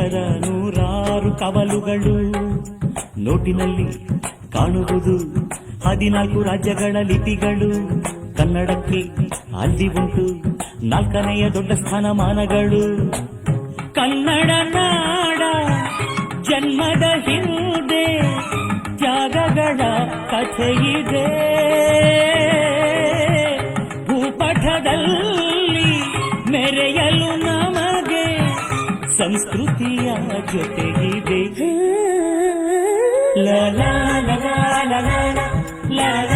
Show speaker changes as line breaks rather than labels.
ಕನ್ನಡದ ನೂರಾರು ಕವಲುಗಳು ನೋಟಿನಲ್ಲಿ ಕಾಣುವುದು 14 ರಾಜ್ಯಗಳ ಲಿಪಿಗಳು. ಕನ್ನಡಕ್ಕೆ ಅಲ್ಲಿ ಉಂಟು 4ನೆಯ ದೊಡ್ಡ ಸ್ಥಾನಮಾನಗಳು. ಕನ್ನಡ ನಾಡ ಜನ್ಮದ ಹಿಂದೆ ತ್ಯಾಗಗಳ ಕಥೆಯಿದೆ. ಭೂಪಟದಲ್ಲಿ ಮೆರೆಯಲು ನಮಗೆ ಸಂಸ್ಕೃತಿಯ ಜೊತೆಗಿದೆ. ಲ ಲ ಲ ಲ ಲ ಲ ಲ ಲ